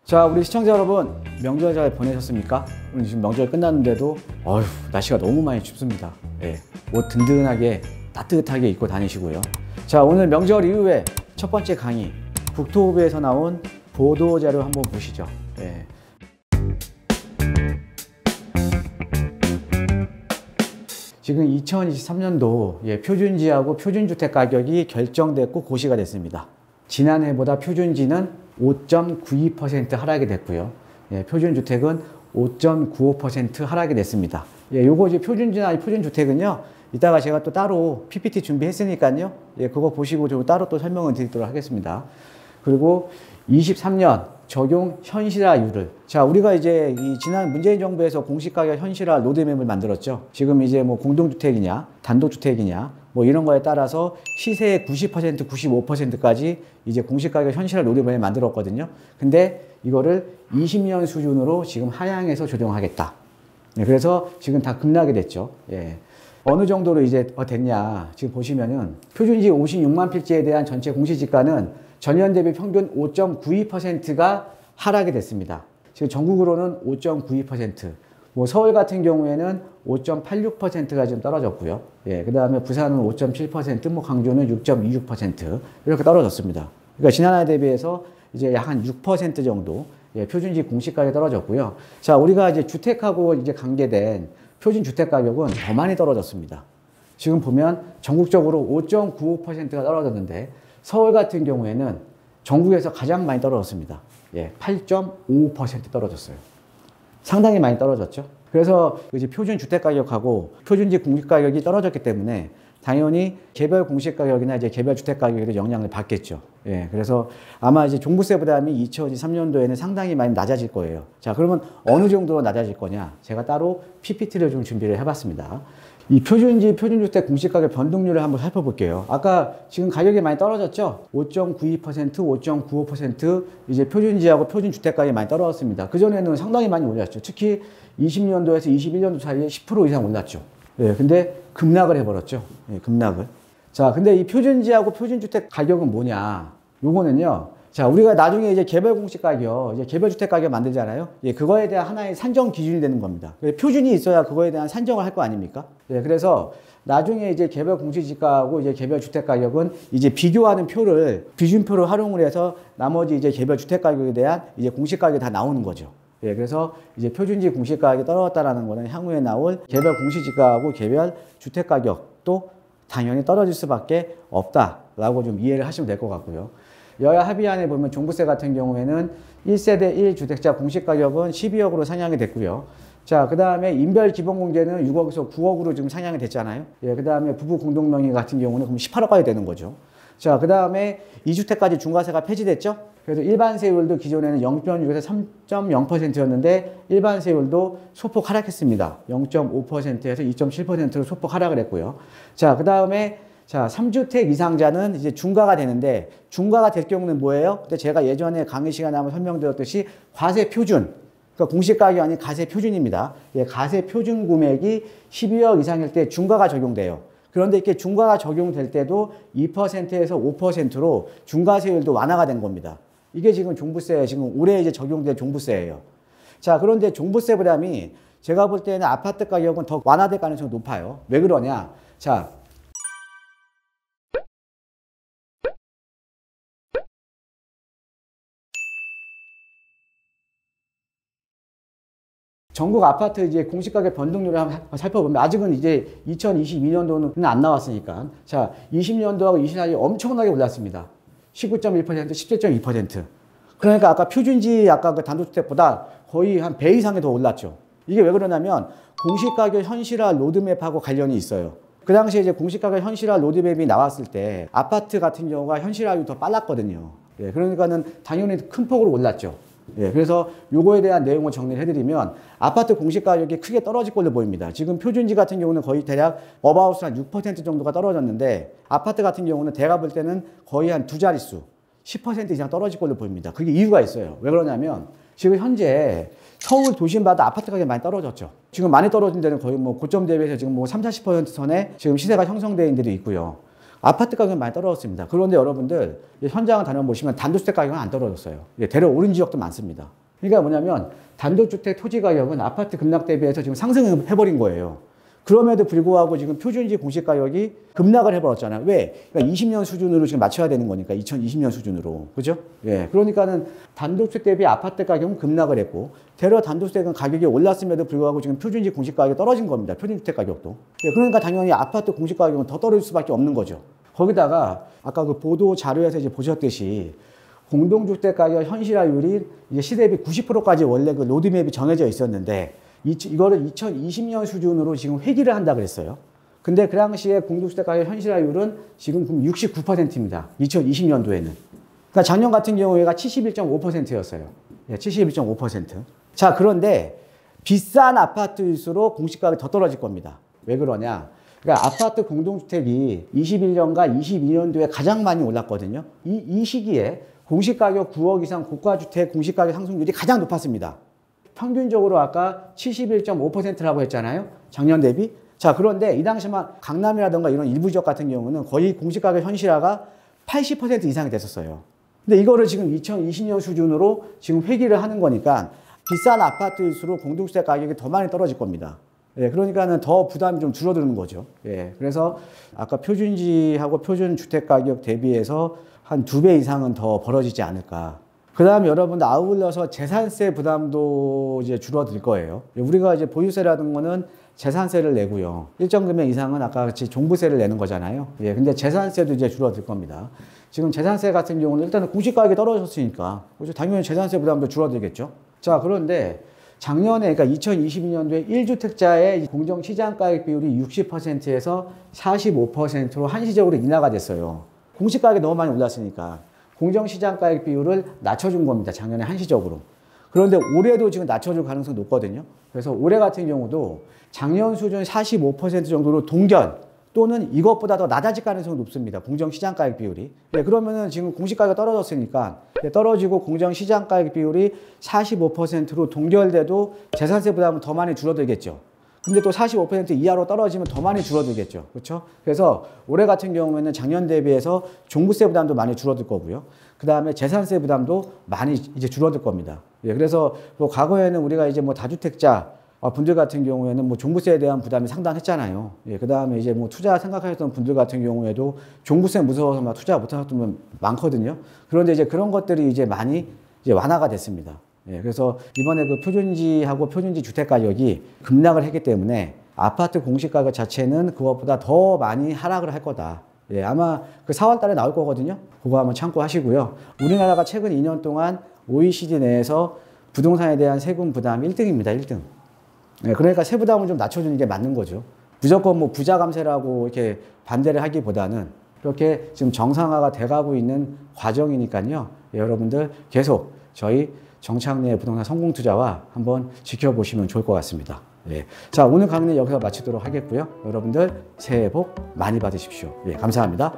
자, 우리 시청자 여러분, 명절 잘 보내셨습니까? 오늘 지금 명절 끝났는데도 날씨가 너무 많이 춥습니다. 예, 옷 든든하게 따뜻하게 입고 다니시고요. 자, 오늘 명절 이후에 첫 번째 강의, 국토부에서 나온 보도자료 한번 보시죠. 예. 지금 2023년도 표준지하고 표준주택 가격이 결정됐고 고시가 됐습니다. 지난해보다 표준지는 5.92% 하락이 됐고요. 표준주택은 5.95% 하락이 됐습니다. 요거 이제 표준지나 표준주택은요, 이따가 제가 또 따로 PPT 준비했으니까요. 그거 보시고 좀 따로 또 설명을 드리도록 하겠습니다. 그리고 23년 적용 현실화율을. 자, 우리가 이제 이 지난 문재인 정부에서 공시가격 현실화 로드맵을 만들었죠. 지금 이제 뭐 공동주택이냐, 단독주택이냐, 뭐 이런 거에 따라서 시세의 90%, 95%까지 이제 공시가격 현실화 로드맵을 만들었거든요. 근데 이거를 20년 수준으로 지금 하향해서 조정하겠다. 그래서 지금 다 급락이 됐죠. 어느 정도로 이제 됐냐. 지금 보시면은 표준지 56만 필지에 대한 전체 공시지가는 전년 대비 평균 5.92%가 하락이 됐습니다. 지금 전국으로는 5.92%, 뭐 서울 같은 경우에는 5.86%가 좀 떨어졌고요. 그 다음에 부산은 5.7%, 뭐 강주는 6.26% 이렇게 떨어졌습니다. 그러니까 지난해 대비해서 이제 약 한 6% 정도 표준지 공시가격이 떨어졌고요. 자, 우리가 이제 주택하고 이제 관계된 표준 주택 가격은 더 많이 떨어졌습니다. 지금 보면 전국적으로 5.95%가 떨어졌는데 서울 같은 경우에는 전국에서 가장 많이 떨어졌습니다. 8.55% 떨어졌어요. 상당히 많이 떨어졌죠. 그래서 이제 표준 주택 가격하고 표준지 공시 가격이 떨어졌기 때문에 당연히 개별 공시 가격이나 이제 개별 주택 가격에도 영향을 받겠죠. 그래서 아마 이제 종부세 부담이 2023년도에는 상당히 많이 낮아질 거예요. 자, 그러면 어느 정도로 낮아질 거냐? 제가 따로 PPT를 좀 준비를 해봤습니다. 이 표준지, 표준주택 공시가격 변동률을 한번 살펴볼게요. 아까 지금 가격이 많이 떨어졌죠? 5.92%, 5.95% 이제 표준지하고 표준주택 가격이 많이 떨어졌습니다. 그전에는 상당히 많이 올랐죠. 특히 20년도에서 21년도 사이에 10% 이상 올랐죠. 근데 급락을 해버렸죠. 급락을. 자, 근데 이 표준지하고 표준주택 가격은 뭐냐? 요거는요. 자, 우리가 나중에 이제 개별 공시 가격, 이제 개별 주택 가격 만들잖아요. 그거에 대한 하나의 산정 기준이 되는 겁니다. 표준이 있어야 그거에 대한 산정을 할 거 아닙니까? 그래서 나중에 이제 개별 공시지가하고 이제 개별 주택 가격은 이제 비교하는 표를, 기준표를 활용을 해서 나머지 이제 개별 주택 가격에 대한 이제 공시 가격이 다 나오는 거죠. 그래서 이제 표준지 공시 가격이 떨어졌다라는 거는 향후에 나올 개별 공시지가하고 개별 주택 가격도 당연히 떨어질 수밖에 없다라고 좀 이해를 하시면 될 것 같고요. 여야 합의안에 보면 종부세 같은 경우에는 1세대 1주택자 공시가격은 12억으로 상향이 됐고요. 자, 그 다음에 인별 기본공제는 6억에서 9억으로 지금 상향이 됐잖아요. 그 다음에 부부 공동명의 같은 경우는 그럼 18억까지 되는 거죠. 자, 그 다음에 2주택까지 중과세가 폐지됐죠. 그래서 일반 세율도 기존에는 0.6에서 3.0%였는데 일반 세율도 소폭 하락했습니다. 0.5%에서 2.7%로 소폭 하락을 했고요. 자, 그 다음에 자, 3주택 이상자는 이제 중과가 되는데, 중과가 될 경우는 뭐예요? 근데 제가 예전에 강의 시간에 한번 설명드렸듯이 과세 표준, 그러니까 공시가격이 아닌 가세 표준입니다. 가세 표준 금액이 12억 이상일 때 중과가 적용돼요. 그런데 이렇게 중과가 적용될 때도 2%에서 5%로 중과세율도 완화가 된 겁니다. 이게 지금 종부세, 지금 올해 이제 적용될 종부세예요. 자, 그런데 종부세 부담이 제가 볼 때는 아파트 가격은 더 완화될 가능성이 높아요. 왜 그러냐? 자, 전국 아파트 이제 공시가격 변동률을 한번 살펴보면 아직은 이제 2022년도는 안 나왔으니까. 자, 20년도하고 24년이 엄청나게 올랐습니다. 19.1%, 17.2%. 그러니까 아까 표준지 아까 그 단독주택보다 거의 한 배 이상이 더 올랐죠. 이게 왜 그러냐면 공시가격 현실화 로드맵하고 관련이 있어요. 그 당시에 이제 공시가격 현실화 로드맵이 나왔을 때 아파트 같은 경우가 현실화율이 더 빨랐거든요. 그러니까는 당연히 큰 폭으로 올랐죠. 그래서 요거에 대한 내용을 정리를 해드리면 아파트 공시가격이 크게 떨어질 걸로 보입니다. 지금 표준지 같은 경우는 거의 대략 어바웃 한 6% 정도가 떨어졌는데 아파트 같은 경우는 제가 볼 때는 거의 한 두 자릿수 10% 이상 떨어질 걸로 보입니다. 그게 이유가 있어요. 왜 그러냐면 지금 현재 서울 도심마다 아파트 가격이 많이 떨어졌죠. 지금 많이 떨어진 데는 거의 뭐 고점 대비해서 지금 뭐 30, 40% 선에 지금 시세가 형성되어 있는 데도 있고요. 아파트 가격은 많이 떨어졌습니다. 그런데 여러분들 현장을 다녀보시면 단독주택 가격은 안 떨어졌어요. 대략 오른 지역도 많습니다. 그러니까 뭐냐면 단독주택 토지 가격은 아파트 급락 대비해서 지금 상승해버린 거예요. 그럼에도 불구하고 지금 표준지 공시가격이 급락을 해버렸잖아요. 왜? 그러니까 20년 수준으로 지금 맞춰야 되는 거니까 2020년 수준으로. 그죠? 예. 그러니까는 단독주택 대비 아파트 가격은 급락을 했고 대려 단독주택은 가격이 올랐음에도 불구하고 지금 표준지 공시가격이 떨어진 겁니다. 표준주택 가격도. 예. 그러니까 당연히 아파트 공시가격은 더 떨어질 수밖에 없는 거죠. 거기다가 아까 그 보도 자료에서 이제 보셨듯이 공동주택 가격 현실화율이 이제 시대비 90%까지 원래 그 로드맵이 정해져 있었는데 이거를 2020년 수준으로 지금 회귀를 한다 그랬어요. 근데 그 당시에 공동주택 가격 현실화율은 지금 69%입니다. 2020년도에는. 그러니까 작년 같은 경우에가 71.5%였어요. 예, 71.5%. 자, 그런데 비싼 아파트일수록 공시가격이 더 떨어질 겁니다. 왜 그러냐? 그러니까 아파트 공동주택이 21년과 22년도에 가장 많이 올랐거든요. 이 시기에 공시가격 9억 이상 고가주택 공시가격 상승률이 가장 높았습니다. 평균적으로 아까 71.5%라고 했잖아요. 작년 대비. 자, 그런데 이 당시만 강남이라든가 이런 일부 지역 같은 경우는 거의 공시가격 현실화가 80% 이상이 됐었어요. 근데 이거를 지금 2020년 수준으로 지금 회귀를 하는 거니까 비싼 아파트일수록 공동주택 가격이 더 많이 떨어질 겁니다. 예, 그러니까는 더 부담이 좀 줄어드는 거죠. 예, 그래서 아까 표준지하고 표준주택 가격 대비해서 한 2배 이상은 더 벌어지지 않을까. 그 다음에 여러분들 아울러서 재산세 부담도 이제 줄어들 거예요. 우리가 이제 보유세라는 거는 재산세를 내고요. 일정 금액 이상은 아까 같이 종부세를 내는 거잖아요. 예, 근데 재산세도 이제 줄어들 겁니다. 지금 재산세 같은 경우는 일단은 공시가격이 떨어졌으니까 그렇죠? 당연히 재산세 부담도 줄어들겠죠. 자, 그런데 작년에 그러니까 2022년도에 1주택자의 공정시장가격 비율이 60%에서 45%로 한시적으로 인하가 됐어요. 공시가격이 너무 많이 올랐으니까. 공정시장가격 비율을 낮춰준 겁니다. 작년에 한시적으로. 그런데 올해도 지금 낮춰줄 가능성이 높거든요. 그래서 올해 같은 경우도 작년 수준 45% 정도로 동결 또는 이것보다 더 낮아질 가능성이 높습니다. 공정시장가격 비율이. 네, 그러면은 지금 공시가격이 떨어졌으니까 떨어지고 공정시장가격 비율이 45%로 동결돼도 재산세 부담은 더 많이 줄어들겠죠. 근데 또 45% 이하로 떨어지면 더 많이 줄어들겠죠. 그렇죠? 그래서 올해 같은 경우에는 작년 대비해서 종부세 부담도 많이 줄어들 거고요. 그 다음에 재산세 부담도 많이 이제 줄어들 겁니다. 예, 그래서 뭐 과거에는 우리가 이제 뭐 다주택자 분들 같은 경우에는 뭐 종부세에 대한 부담이 상당했잖아요. 예, 그 다음에 이제 뭐 투자 생각하셨던 분들 같은 경우에도 종부세 무서워서 막 투자 못 하셨던 분 많거든요. 그런데 이제 그런 것들이 이제 많이 이제 완화가 됐습니다. 예, 그래서 이번에 그 표준지하고 표준지 주택 가격이 급락을 했기 때문에 아파트 공시가격 자체는 그것보다 더 많이 하락을 할 거다. 예, 아마 그 4월 달에 나올 거거든요. 그거 한번 참고하시고요. 우리나라가 최근 2년 동안 OECD 내에서 부동산에 대한 세금 부담 1등입니다. 1등. 예, 그러니까 세부담을 좀 낮춰주는 게 맞는 거죠. 무조건 뭐 부자 감세라고 이렇게 반대를 하기보다는 그렇게 지금 정상화가 돼가고 있는 과정이니까요. 예, 여러분들 계속 저희 정창래의 부동산 성공 투자와 한번 지켜보시면 좋을 것 같습니다. 예. 자, 오늘 강의는 여기서 마치도록 하겠고요. 여러분들 새해 복 많이 받으십시오. 예, 감사합니다.